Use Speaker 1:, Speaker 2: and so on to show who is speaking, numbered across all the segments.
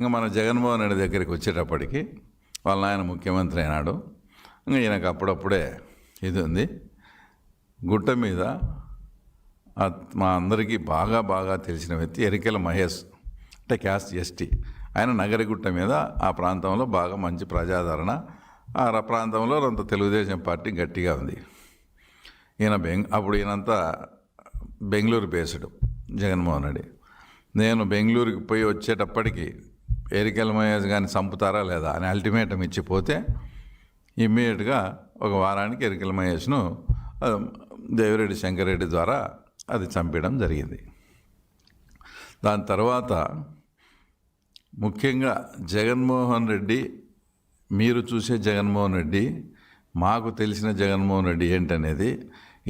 Speaker 1: ఇంకా మన జగన్మోహన్ రెడ్డి దగ్గరికి వచ్చేటప్పటికి వాళ్ళ నాయన ముఖ్యమంత్రి అయినాడు. ఇంకా ఈయనకు అప్పుడప్పుడే ఇది ఉంది. గుట్ట మీద మా అందరికీ బాగా బాగా తెలిసిన వ్యక్తి ఎరికెల మహేష్, అంటే క్యాస్ట్ ఎస్టీ. ఆయన నగరిగుట్ట మీద ఆ ప్రాంతంలో బాగా మంచి ప్రజాదరణ. ఆ ప్రాంతంలో కొంత తెలుగుదేశం పార్టీ గట్టిగా ఉంది. అప్పుడు ఈయనంతా బెంగళూరు బేస్డ్ జగన్మోహన్ రెడ్డి. నేను బెంగళూరుకి పోయి వచ్చేటప్పటికి ఎరికెల మహేష్ కానీ చంపుతారా లేదా అని అల్టిమేటం ఇచ్చిపోతే ఇమ్మీడియట్గా ఒక వారానికి ఎరికెల మహేష్ను దేవిరెడ్డి శంకరెడ్డి ద్వారా అది చంపడం జరిగింది. దాని తర్వాత ముఖ్యంగా జగన్మోహన్ రెడ్డి, మీరు చూసే జగన్మోహన్ రెడ్డి, మాకు తెలిసిన జగన్మోహన్ రెడ్డి ఏంటనేది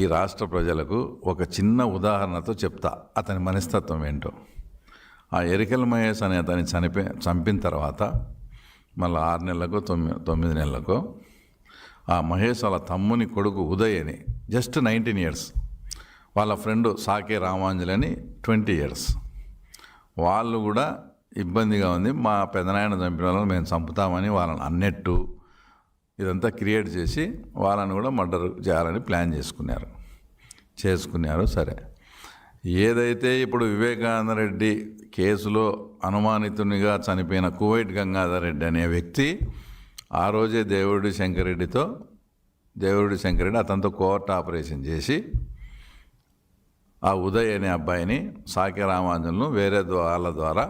Speaker 1: ఈ రాష్ట్ర ప్రజలకు ఒక చిన్న ఉదాహరణతో చెప్తా, అతని మనస్తత్వం ఏంటో. ఆ ఎరికెల మహేష్ అనే అతన్ని చంపిన తర్వాత మళ్ళీ 6 నెలలకో 9 నెలలకో ఆ మహేష్ వాళ్ళ తమ్ముని కొడుకు ఉదయ్ అని జస్ట్ 19 years, వాళ్ళ ఫ్రెండ్ సాకే రామాంజలి అని 20 years, వాళ్ళు కూడా ఇబ్బందిగా ఉంది, మా పెదనాయన చంపిన వాళ్ళని మేము చంపుతామని వాళ్ళని అన్నట్టు ఇదంతా క్రియేట్ చేసి వాళ్ళని కూడా మర్డర్ చేయాలని ప్లాన్ చేసుకున్నారు. సరే, ఏదైతే ఇప్పుడు వివేకానంద రెడ్డి కేసులో అనుమానితునిగా చనిపోయిన కువైట్ గంగాధర్ రెడ్డి అనే వ్యక్తి ఆ రోజే దేవిరెడ్డి శంకరెడ్డి అతనితో కోర్ట్ ఆపరేషన్ చేసి ఆ ఉదయ్ అనే అబ్బాయిని సాకే రామాంజలను వేరే వాళ్ళ ద్వారా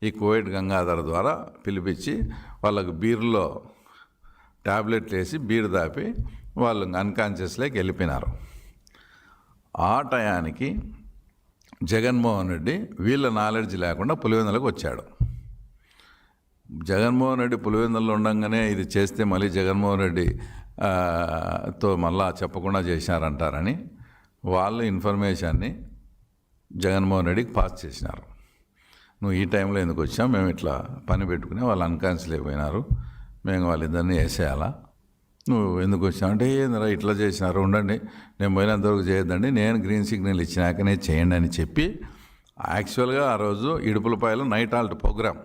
Speaker 1: ఈ కువైట్ గంగాధర్ ద్వారా పిలిపించి వాళ్ళకు బీర్లో ట్యాబ్లెట్లు వేసి బీర్ దాపి వాళ్ళు అన్కాన్షియస్లోకి వెళ్ళిపోయినారు. ఆ టయానికి జగన్మోహన్ రెడ్డి వీళ్ళ నాలెడ్జ్ లేకుండా పులివెందులకు వచ్చాడు. జగన్మోహన్ రెడ్డి పులివెందుల్లో ఉండగానే ఇది చేస్తే మళ్ళీ జగన్మోహన్ రెడ్డి తో మళ్ళా చెప్పకుండా చేశారంటారని వాళ్ళు ఇన్ఫర్మేషన్ని జగన్మోహన్ రెడ్డికి పాస్ చేసినారు. నువ్వు ఈ టైంలో ఎందుకు వచ్చావు, మేము ఇట్లా పని పెట్టుకుని వాళ్ళు అన్కాన్షియస్ అయిపోయినారు, మేము వాళ్ళిద్దరిని వేసేయాలా, నువ్వు ఎందుకు వచ్చావు అంటే ఏందిరా ఇట్లా చేసినారు, ఉండండి నేను పోయినంతవరకు చేయొద్దండి, నేను గ్రీన్ సిగ్నల్ ఇచ్చినాకనే చేయండి అని చెప్పి యాక్చువల్గా ఆ రోజు ఇడుపులపాయలో నైట్ హాల్ట్ ప్రోగ్రామ్,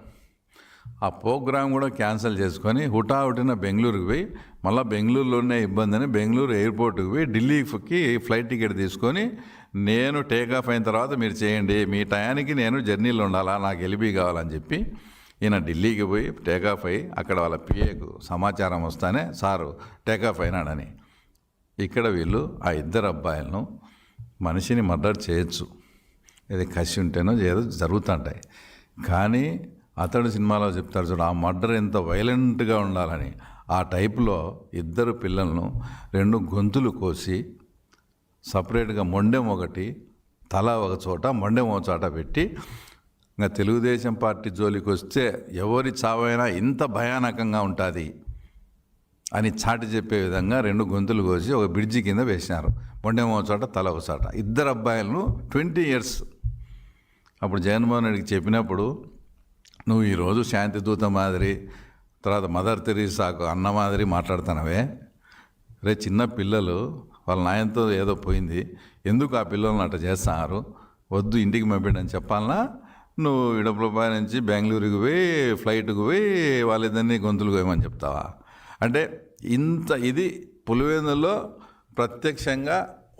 Speaker 1: ఆ ప్రోగ్రామ్ కూడా క్యాన్సిల్ చేసుకొని హుటాహుటిన బెంగళూరుకి పోయి మళ్ళీ బెంగళూరులోనే ఇబ్బంది అని బెంగళూరు ఎయిర్పోర్ట్కి పోయి ఢిల్లీకి ఫ్లైట్ టికెట్ తీసుకొని నేను టేకాఫ్ అయిన తర్వాత మీరు చేయండి, మీ టయానికి నేను జర్నీలో ఉండాలా, నాకు ఎలిబీ కావాలని చెప్పి ఈయన ఢిల్లీకి పోయి టేకాఫ్ అయ్యి అక్కడ వాళ్ళ పిఏకు సమాచారం వస్తానే సారు టేకాఫ్ అయినాడని. ఇక్కడ వీళ్ళు ఆ ఇద్దరు అబ్బాయిలను మనిషిని మర్డర్ చేయొచ్చు, ఏదో కసి ఉంటేనో ఏదో జరుగుతుంటాయి, కానీ అతడు సినిమాలో చెప్తారు చూడు ఆ మర్డర్ ఎంత వైలెంట్గా ఉండాలని, ఆ టైపులో ఇద్దరు పిల్లలను 2 గొంతులు కోసి సపరేట్గా మొండెం ఒకటి తల ఒక చోట మొండెం ఒక చోట పెట్టి ఇంకా తెలుగుదేశం పార్టీ జోలికి వస్తే ఎవరి చావైనా ఇంత భయానకంగా ఉంటుంది అని చాటి చెప్పే విధంగా 2 గొంతులు కోసి ఒక బ్రిడ్జి కింద వేసినారు, మొండెం ఒక చోట తల ఒక చోట. ఇద్దరు అబ్బాయిలను 20 years. అప్పుడు జగన్మోహన్ రెడ్డికి చెప్పినప్పుడు నువ్వు ఈరోజు శాంతిదూత మాదిరి తర్వాత మదర్ తెరీసాకు అన్న మాదిరి మాట్లాడుతున్నావే, రే చిన్న పిల్లలు వాళ్ళ నాయనతో ఏదో పోయింది, ఎందుకు ఆ పిల్లలను అట్లా చేస్తున్నారు, వద్దు ఇంటికి పంపిండని చెప్పాలన్నా, నువ్వు ఇడుపులపాయ నుంచి బెంగళూరుకి పోయి ఫ్లైట్కి పోయి వాళ్ళిద్దరినీ గొంతులు పోయమని చెప్తావా అంటే ఇంత ఇది పులివెందుల్లో ప్రత్యక్షంగా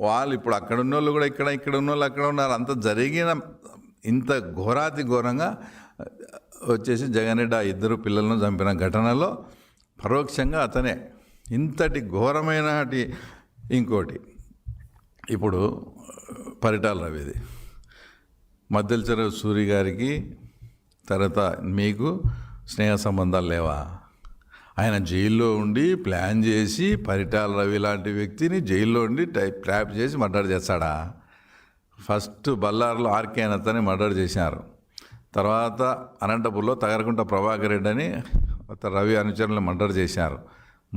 Speaker 1: వాళ్ళు ఇప్పుడు అక్కడ ఉన్న వాళ్ళు కూడా ఇక్కడ ఉన్న వాళ్ళు అక్కడ ఉన్నారు, అంత జరిగిన ఇంత ఘోరాతి ఘోరంగా వచ్చేసి జగన్ రెడ్డి ఆ ఇద్దరు పిల్లలను చంపిన ఘటనలో పరోక్షంగా అతనే. ఇంతటి ఘోరమైన ఇంకోటి ఇప్పుడు పరిటాల రవిది, మద్దెల సూరి గారికి తర్వాత మీకు స్నేహ సంబంధాలు లేవా? ఆయన జైల్లో ఉండి ప్లాన్ చేసి పరిటాల రవి లాంటి వ్యక్తిని జైల్లో ఉండి ట్రాప్ చేసి మర్డర్ చేస్తాడా? ఫస్ట్ బళ్ళారులో ఆర్కే అతని మర్డర్ చేశారు, తర్వాత అనంతపూర్లో తగరకుంట ప్రభాకర్ రెడ్డి అని రవి అనుచరులను మర్డర్ చేశారు,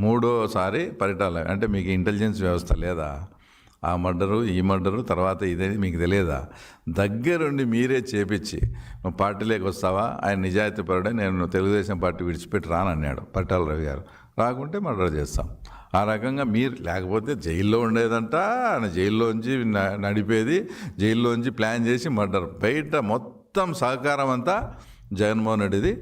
Speaker 1: 3వసారి పరిటాల. అంటే మీకు ఇంటెలిజెన్స్ వ్యవస్థ లేదా? ఆ మర్డరు ఈ మర్డరు తర్వాత ఇదేది మీకు తెలియదా? దగ్గరుండి మీరే చేపించి నువ్వు పార్టీలోకి వస్తావా, ఆయన నిజాయితీ పరుడే, నేను తెలుగుదేశం పార్టీ విడిచిపెట్టి రానన్నాడు పరిటాల రవి గారు, రాకుంటే మర్డర్ చేస్తాం. ఆ రకంగా మీరు లేకపోతే జైల్లో ఉండేదంట, ఆయన జైల్లోంచి నడిపేది, జైల్లోంచి ప్లాన్ చేసి మర్డర్, బయట మొత్తం సహకారం అంతా జగన్మోహన్ రెడ్డిది.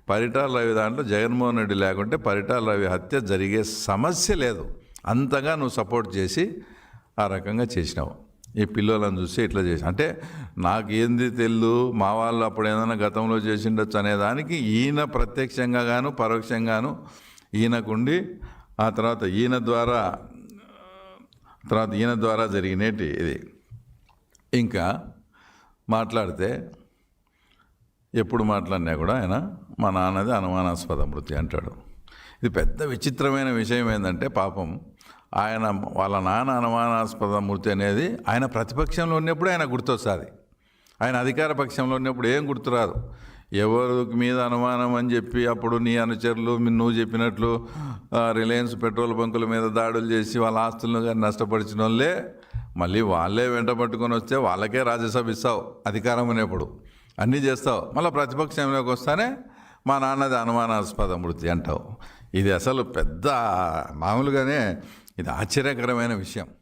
Speaker 1: పరిటాల రవి దాంట్లో జగన్మోహన్ రెడ్డి లేకుంటే పరిటాల రవి హత్య జరిగే సమస్య లేదు. అంతగా నువ్వు సపోర్ట్ చేసి ఆ రకంగా చేసినావు. ఈ పిల్లలను చూసి ఇట్లా చేసి అంటే నాకేంది తెలు మా వాళ్ళు అప్పుడు ఏదైనా గతంలో చేసిండొచ్చు అనేదానికి ఈయన ప్రత్యక్షంగా గాను పరోక్షంగాను ఈయనకుండి ఆ తర్వాత ఈయన ద్వారా జరిగినట్టు ఇది. ఇంకా మాట్లాడితే ఎప్పుడు మాట్లాడినా కూడా ఆయన మా నాన్నది అనుమానాస్పద మృతి అంటాడు. ఇది పెద్ద విచిత్రమైన విషయం ఏంటంటే పాపం ఆయన వాళ్ళ నాన్న అనుమానాస్పద మృతి అనేది ఆయన ప్రతిపక్షంలో ఉన్నప్పుడు ఆయన గుర్తొస్తుంది. ఆయన అధికార పక్షంలో ఉన్నప్పుడు ఏం గుర్తురాదు. ఎవరికి మీద అనుమానం అని చెప్పి అప్పుడు నీ అనుచరులు నువ్వు చెప్పినట్లు రిలయన్స్ పెట్రోల్ బంకుల మీద దాడులు చేసి వాళ్ళ ఆస్తులను కానీ నష్టపరిచిన వాళ్ళే మళ్ళీ వాళ్ళే వెంట పట్టుకొని వస్తే వాళ్ళకే రాజ్యసభ ఇస్తావు అధికారం అనేప్పుడు అన్నీ చేస్తావు. మళ్ళీ ప్రతిపక్షంలోకి వస్తానే మా నాన్నది అనుమానాస్పద మృతి అంటావు. ఇది అసలు పెద్ద మామూలుగానే ఇది ఆశ్చర్యకరమైన విషయం.